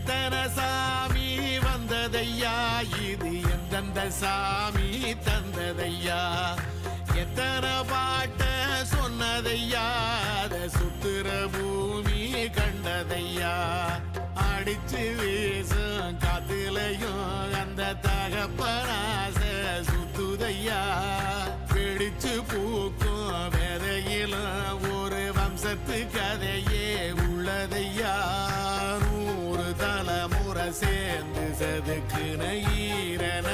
எத்தனை சாமி வந்ததையா, இது எந்தெந்த சாமி தந்ததையா, எத்தனை பாட்ட சொன்னதையா, அத சுத்துற பூமி கண்டதையா, அடிச்சு வீசும் காத்துலையும் அந்த தகப்பனாச சுத்துதையா, பிடிச்சு பூக்கும் வேதையிலும் ஒரு வம்சத்து கதையே உள்ளதையா, 100 தலைமுறை சேர்ந்து செதுக்குன ஈரன